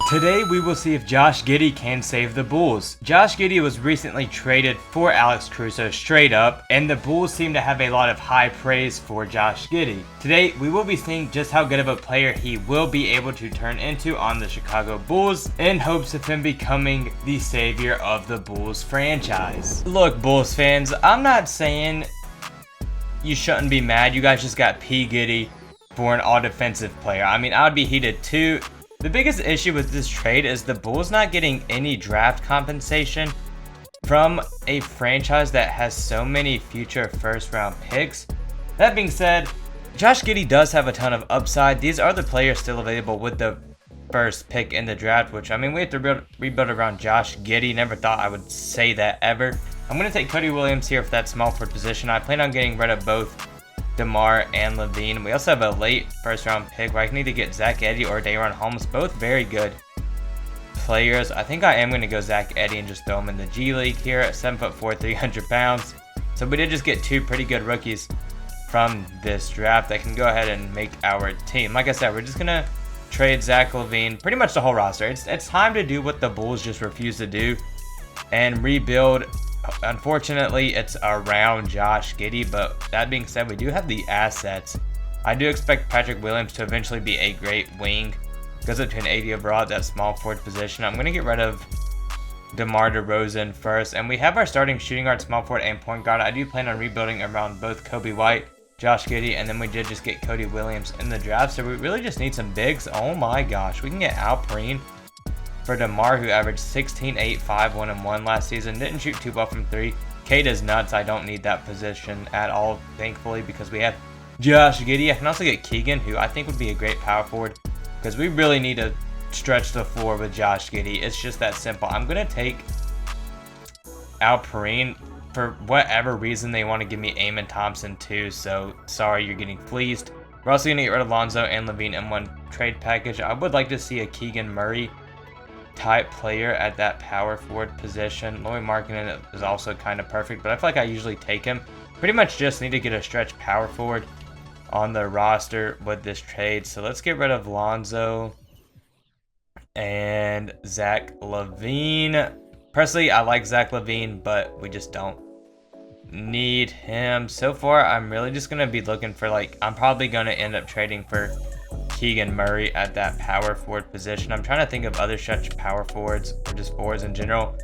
Today we will see if Josh Giddey can save the Bulls. Josh Giddey was recently traded for Alex Caruso straight up, and the Bulls seem to have a lot of high praise for Josh Giddey. Today we will be seeing just how good of a player he will be able to turn into on the Chicago Bulls in hopes of him becoming the savior of the Bulls franchise. Look, Bulls fans, I'm not saying you shouldn't be mad. You guys just got P. Giddey for an all-defensive player. I mean, I would be heated too. The biggest issue with this trade is the Bulls not getting any draft compensation from a franchise that has so many future first-round picks. That being said, Josh Giddey does have a ton of upside. These are the players still available with the first pick in the draft, which, I mean, we have to rebuild around Josh Giddey. Never thought I would say that ever. I'm going to take Cody Williams here for that small forward position. I plan on getting rid of both DeMar and Levine. We also have a late first round pick where I can either get Zach Edey or Day'Ron Holmes, both very good players. I think I am going to go Zach Edey and just throw him in the G League here at 7'4", 300 pounds. So we did just get two pretty good rookies from this draft that can go ahead and make our team. Like I said, we're just going to trade Zach LaVine, pretty much the whole roster. It's time to do what the Bulls just refuse to do and rebuild. Unfortunately, it's around Josh Giddey, but that being said, we do have the assets. I do expect Patrick Williams to eventually be a great wing. Goes up to an 80 overall at that small forward position. I'm going to get rid of DeMar DeRozan first, and we have our starting shooting guard, small forward, and point guard. I do plan on rebuilding around both Kobe White, Josh Giddey, and then we did just get Cody Williams in the draft, so we really just need some bigs. Oh my gosh, we can get Alperen for DeMar, who averaged 16, 8, 5, 1, and 1 last season. Didn't shoot too well from 3. Kate is nuts. I don't need that position at all, thankfully, because we have Josh Giddey. I can also get Keegan, who I think would be a great power forward, because we really need to stretch the floor with Josh Giddey. It's just that simple. I'm going to take Alperen. For whatever reason, they want to give me Amen Thompson too, so sorry, you're getting fleeced. We're also going to get rid of Lonzo and Levine in one trade package. I would like to see a Keegan Murray type player at that power forward position. Lauri Markkanen is also kind of perfect, but I feel like I usually take him. Pretty much just need to get a stretch power forward on the roster with this trade. So let's get rid of Lonzo and Zach LaVine. Personally, I like Zach LaVine, but we just don't need him. So far, I'm really just going to be looking for, I'm probably going to end up trading for Keegan Murray at that power forward position. I'm trying to think of other such power forwards or just forwards in general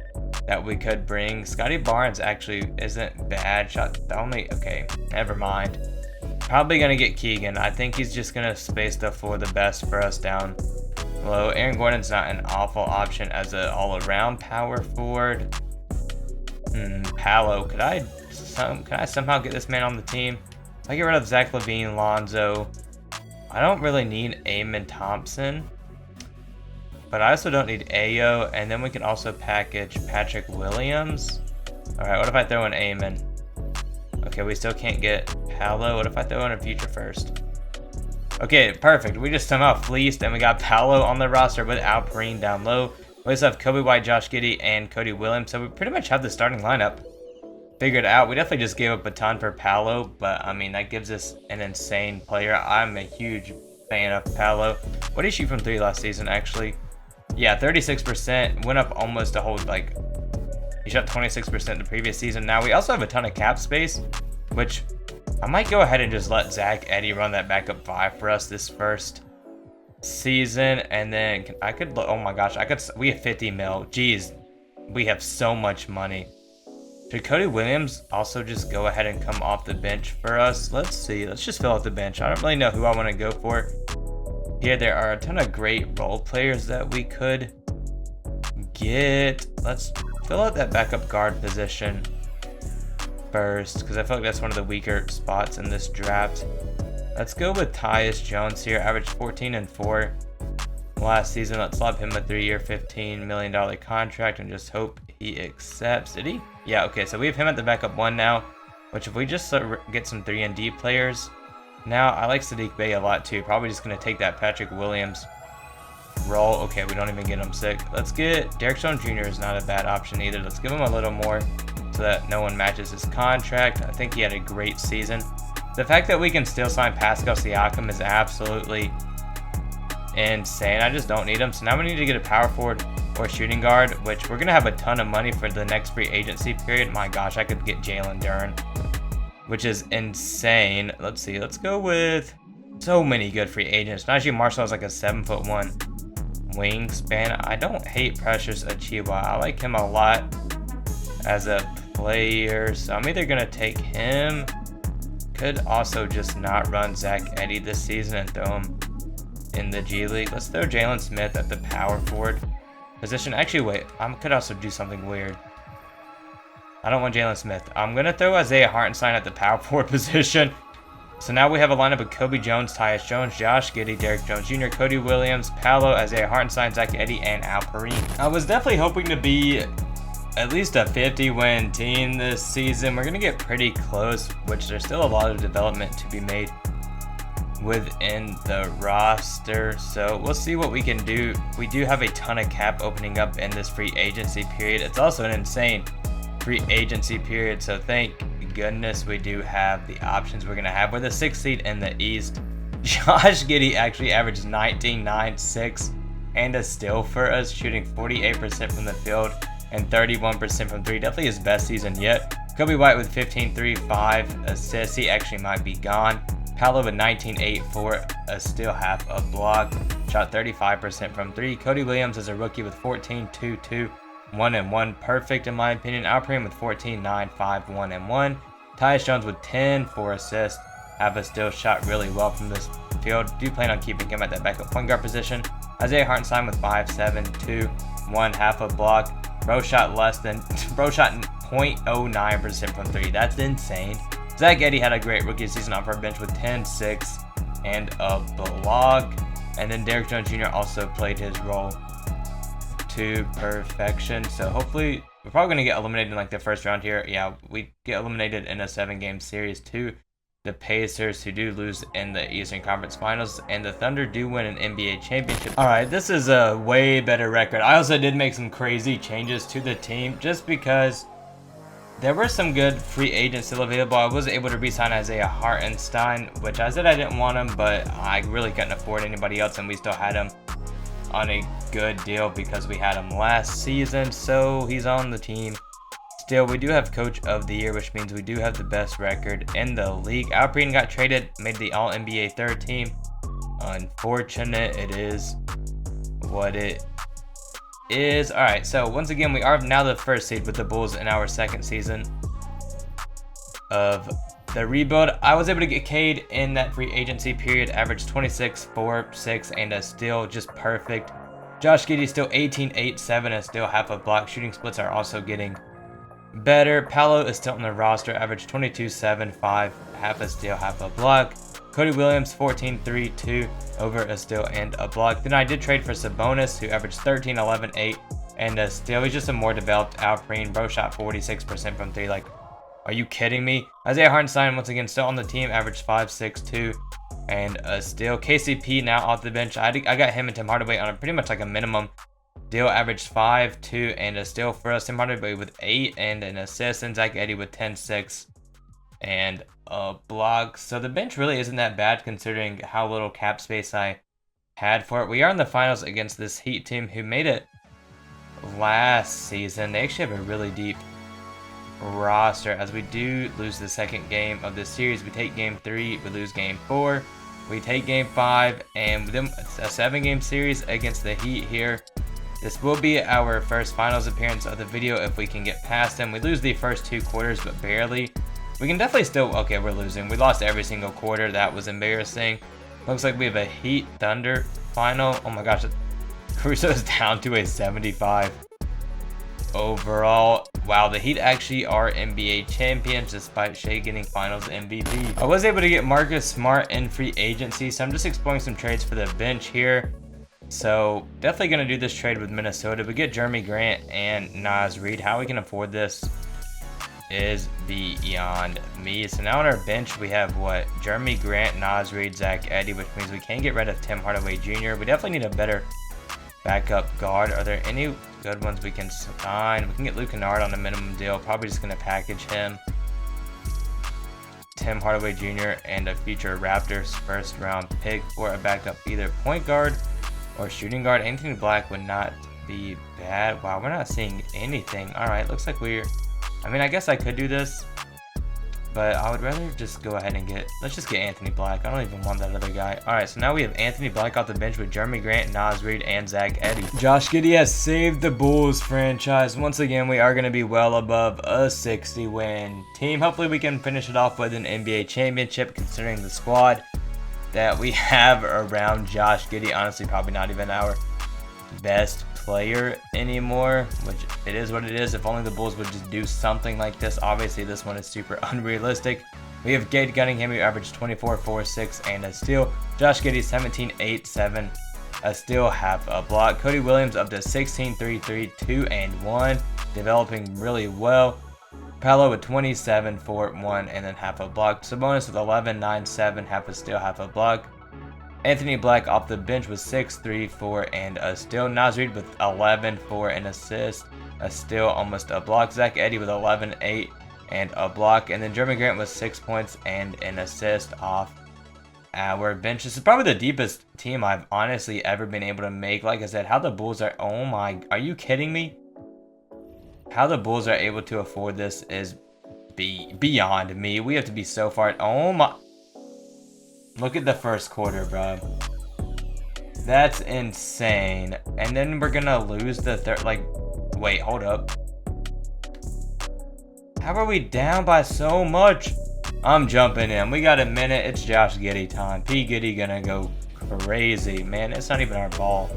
that we could bring. Scotty Barnes actually isn't bad. Okay, never mind. Probably going to get Keegan. I think he's just going to space the floor the best for us down low. Aaron Gordon's not an awful option as an all-around power forward. Paolo, could I somehow get this man on the team? I get rid of Zach LaVine, Lonzo. I don't really need Amen Thompson, but I also don't need Ayo, and then we can also package Patrick Williams. Alright, what if I throw in Amen? Okay, we still can't get Paolo. What if I throw in a future first? Okay, perfect. We just somehow fleeced, and we got Paolo on the roster with Alperen down low. We also have Kobe White, Josh Giddey, and Cody Williams, so we pretty much have the starting lineup figured out. We definitely just gave up a ton for Paolo, but I mean, that gives us an insane player. I'm a huge fan of Paolo. What did he shoot from 3 last season, actually? Yeah, 36%. Went up almost a whole, he shot 26% the previous season. Now, we also have a ton of cap space, which I might go ahead and just let Zach Edey run that backup 5 for us this first season. And then oh my gosh, we have 50 mil. Jeez, we have so much money. Should Cody Williams also just go ahead and come off the bench for us? Let's see. Let's just fill out the bench. I don't really know who I want to go for. Here, there are a ton of great role players that we could get. Let's fill out that backup guard position first, because I feel like that's one of the weaker spots in this draft. Let's go with Tyus Jones here. Averaged 14 and 4 last season. Let's lob him a 3-year, $15 million contract and just hope he accepts. Did he? Yeah, okay, so we have him at the backup 1 now, which if we just get some 3-and-D players. Now, I like Saddiq Bey a lot too. Probably just going to take that Patrick Williams role. Okay, we don't even get him sick. Let's get Derek Stone Jr. is not a bad option either. Let's give him a little more so that no one matches his contract. I think he had a great season. The fact that we can still sign Pascal Siakam is absolutely insane. I just don't need him. So now we need to get a power forward or shooting guard, which we're going to have a ton of money for the next free agency period. My gosh, I could get Jalen Duren, which is insane. Let's see. Let's go with so many good free agents. Najee Marshall is like a 7'1" wingspan. I don't hate Precious Achiuwa. I like him a lot as a player, so I'm either going to take him. Could also just not run Zach Edey this season and throw him in the G League. Let's throw Jalen Smith at the power forward position. Actually, wait. I could also do something weird. I don't want Jalen Smith. I'm going to throw Isaiah Hartenstein at the power forward position. So now we have a lineup of Kobe Jones, Tyus Jones, Josh Giddey, Derrick Jones Jr., Cody Williams, Paolo, Isaiah Hartenstein, Zach Edey, and Alperin. I was definitely hoping to be at least a 50-win team this season. We're going to get pretty close, which there's still a lot of development to be made within the roster. So we'll see what we can do. We do have a ton of cap opening up in this free agency period. It's also an insane free agency period, so thank goodness we do have the options we're going to have. We're the 6th seed in the East. Josh Giddey actually averaged 19, 9, 6, and a steal for us, shooting 48% from the field and 31% from 3. Definitely his best season yet. Kobe White with 15, 3, 5 assists. He actually might be gone. Paolo with 19, 8, 4, a steal, half a block. Shot 35% from 3. Cody Williams is a rookie with 14, 2, 2, 1 and 1. Perfect in my opinion. Alperin with 14, 9, 5, 1 and 1. Tyus Jones with 10, 4 assists. Have a steal, shot really well from this field. Do plan on keeping him at that backup point guard position. Isaiah Hartenstein with 5, 7, 2, 1, half a block. Bro shot 0.09% from 3. That's insane. Zach Edey had a great rookie season off our bench with 10, 6, and a block. And then Derrick Jones Jr. also played his role to perfection. So hopefully we're probably going to get eliminated in like the first round here. Yeah, we get eliminated in a 7-game series to the Pacers, who do lose in the Eastern Conference Finals, and the Thunder do win an NBA championship. Alright, this is a way better record. I also did make some crazy changes to the team just because there were some good free agents still available. I was able to re-sign Isaiah Hartenstein, which I said I didn't want him, but I really couldn't afford anybody else, and we still had him on a good deal because we had him last season, so he's on the team. Still, we do have Coach of the Year, which means we do have the best record in the league. Alperin got traded, made the All-NBA third team. Unfortunate, it is what it is. Alright, so once again, we are now the 1st seed with the Bulls in our 2nd season of the rebuild. I was able to get Cade in that free agency period, averaged 26, 4, 6, and a steal, just perfect. Josh Giddey still 18, 8, 7, and still half a block. Shooting splits are also getting better. Paolo is still on the roster, average 22, 7, 5, half a steal, half a block. Cody Williams 14, 3, 2, over a steal and a block. Then I did trade for Sabonis, who averaged 13, 11, 8, and a steal. He's just a more developed Alperin. Bro shot 46% from 3. Like, are you kidding me? Isaiah Hartenstein once again still on the team, averaged 5, 6, 2, and a steal. KCP now off the bench. I got him and Tim Hardaway on a pretty much like a minimum deal, averaged 5, 2, and a steal for us. Tim Hardaway with 8 and an assist, and Zach Edey with 10, 6, and a block. So the bench really isn't that bad considering how little cap space I had for it. We are in the finals against this Heat team who made it last season. They actually have a really deep roster. As we do lose the 2nd game of this series, we take game 3, we lose game 4, we take game 5, and then it's a 7-game series against the Heat here. This will be our first finals appearance of the video if we can get past them. We lose the first 2 quarters, but barely. We can definitely still... Okay, we're losing. We lost every single quarter. That was embarrassing. Looks like we have a Heat Thunder final. Oh my gosh. Caruso's down to a 75 overall. Wow, the Heat actually are NBA champions despite Shea getting finals MVP. I was able to get Marcus Smart in free agency, so I'm just exploring some trades for the bench here. So definitely going to do this trade with Minnesota. We get Jeremy Grant and Naz Reid. How we can afford this is beyond me. So now on our bench we have what? Jeremy Grant, Naz Reid, Zach Edey, which means we can get rid of Tim Hardaway Jr. We definitely need a better backup guard. Are there any good ones we can sign? We can get Luke Kennard on a minimum deal. Probably just going to package him, Tim Hardaway Jr., and a future Raptors 1st round pick for a backup either point guard or shooting guard. Anthony Black would not be bad. Wow, we're not seeing anything. All right, looks like I mean, I guess I could do this, but I would rather just go ahead and let's just get Anthony Black. I don't even want that other guy. All right, so now we have Anthony Black off the bench with Jeremy Grant, Naz Reid, and Zach Edey. Josh Giddey has saved the Bulls franchise. Once again, we are going to be well above a 60-win team. Hopefully, we can finish it off with an NBA championship, considering the squad that we have around Josh Giddey. Honestly, probably not even our best player anymore, which it is what it is. If only the Bulls would just do something like this. Obviously, this one is super unrealistic. We have Cade Cunningham, who averaged 24, 4, 6, and a steal. Josh Giddey, 17, 8, 7, a steal, half a block. Cody Williams up to 16, 3, 3, 2, and 1, developing really well. Paolo with 27, 4, 1, and then half a block. Sabonis with 11, 9, 7, half a steal, half a block. Anthony Black off the bench with 6, 3, 4, and a steal. Naz Reid with 11, 4, and assist, a steal, almost a block. Zach Edey with 11, 8, and a block. And then Jeremy Grant with 6 points and an assist off our bench. This is probably the deepest team I've honestly ever been able to make. Like I said, how the Bulls are, oh my, are you kidding me? How the Bulls are able to afford this is beyond me. We have to be so far, oh my. Look at the first quarter, bro. That's insane. And then we're gonna lose the third. Like, wait, hold up. How are we down by so much? I'm jumping in. We got a minute. It's Josh Giddey time. P. Giddey gonna go crazy. Man, it's not even our ball.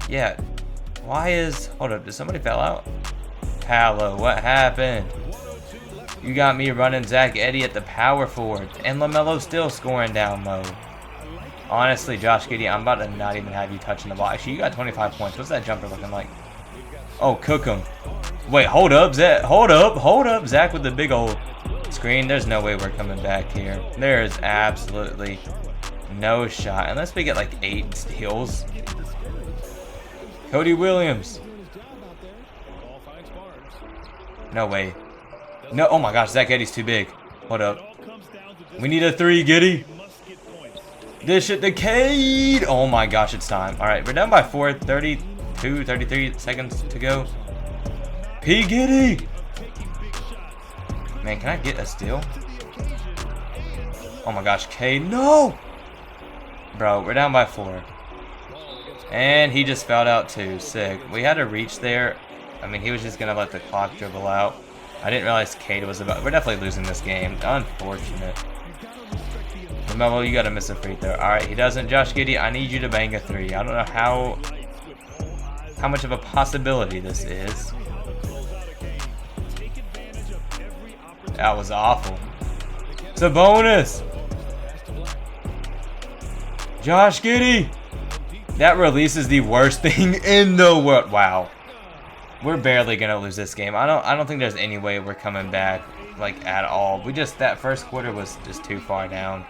Yeah. Why is... Hold up. Did somebody fell out? Paolo, what happened? You got me running Zach Edey at the power forward. And LaMelo's still scoring down low. Honestly, Josh Giddey, I'm about to not even have you touching the ball. Actually, you got 25 points. What's that jumper looking like? Oh, cook him. Wait, hold up, Zach. Hold up. Zach with the big old screen. There's no way we're coming back here. There is absolutely no shot. Unless we get like 8 steals. Cody Williams. No way. No, oh my gosh, Zach Edey's too big. Hold up. We need a 3, Giddey. Dish it to Cade. Oh my gosh, it's time. All right, we're down by 4, 32, 33 seconds to go. P. Giddey. Man, can I get a steal? Oh my gosh, Cade, no. Bro, we're down by 4. And he just fouled out too, sick. We had a reach there. I mean, he was just gonna let the clock dribble out. I didn't realize Cade was about... We're definitely losing this game. Unfortunate. LaMelo, you gotta miss a free throw. Alright, he doesn't. Josh Giddey, I need you to bang a 3. I don't know how much of a possibility this is. That was awful. Sabonis! Josh Giddey! That release is the worst thing in the world. Wow. We're barely gonna lose this game. I don't think there's any way we're coming back, like, at all. That first quarter was just too far down.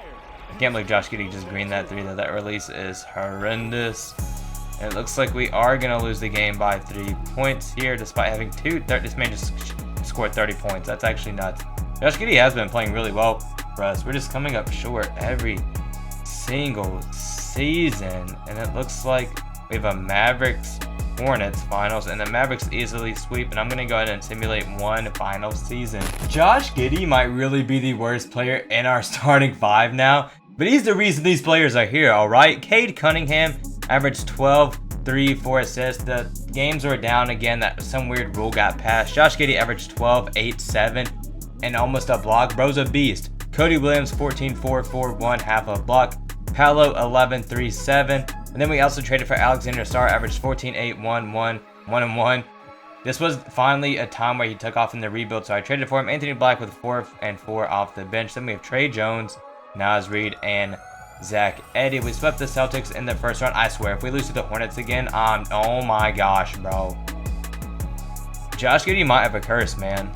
I can't believe Josh Giddey just greened that 3 though. That release is horrendous. And it looks like we are gonna lose the game by 3 points here, despite having this man just scored 30 points. That's actually nuts. Josh Giddey has been playing really well for us. We're just coming up short every single season. And it looks like we have a Mavericks Hornets finals, and the Mavericks easily sweep, and I'm going to go ahead and simulate one final season. Josh Giddey might really be the worst player in our starting 5 now, but he's the reason these players are here, alright? Cade Cunningham averaged 12, 3, 4 assists. The games were down again. That some weird rule got passed. Josh Giddey averaged 12, 8, 7, and almost a block. Bro's a beast. Cody Williams, 14, 4, 4, 1, half a block. Paolo, 11, 3, 7. And then we also traded for Alexander Starr, averaged 14, 8, 1, 1, 1, and 1. This was finally a time where he took off in the rebuild, so I traded for him. Anthony Black with 4 and 4 off the bench. Then we have Trey Jones, Naz Reid, and Zach Edey. We swept the Celtics in the first round. I swear, if we lose to the Hornets again, oh my gosh, bro. Josh Giddey might have a curse, man.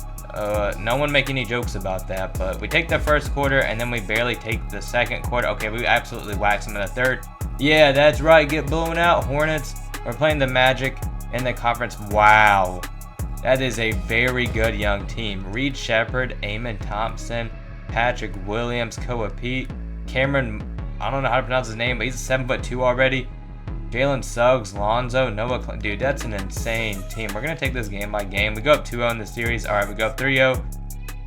No one make any jokes about that, but we take the first quarter, and then we barely take the second quarter. Okay, we absolutely wax him in the third. Yeah, that's right. Get blown out, Hornets. We're playing the Magic in the conference. Wow. That is a very good young team. Reed Shepard, Amon Thompson, Patrick Williams, Koa Pete, Cameron, I don't know how to pronounce his name, but he's a 7'2" already. Jalen Suggs, Lonzo, Noah. Dude, that's an insane team. We're going to take this game by game. We go up 2-0 in the series. All right, we go up 3-0.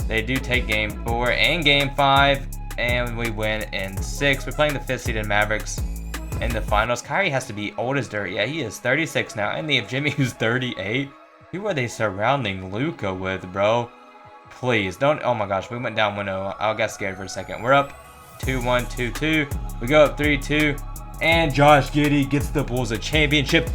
They do take game 4 and game 5, and we win in 6. We're playing the 5th seeded Mavericks in the finals. Kyrie has to be old as dirt. Yeah, he is 36 now, and they have Jimmy, who's 38. Who are they surrounding Luka with, bro? Please, don't. Oh my gosh, we went down 1-0. I got scared for a second. We're up 2-1, 2-2. We go up 3-2. And Josh Giddey gets the Bulls a championship.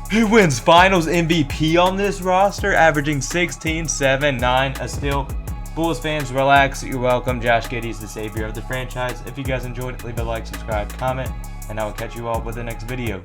He wins finals MVP on this roster, averaging 16, 7, 9, a steal. Bulls fans, relax. You're welcome. Josh Giddey is the savior of the franchise. If you guys enjoyed it, leave a like, subscribe, comment, and I will catch you all with the next video.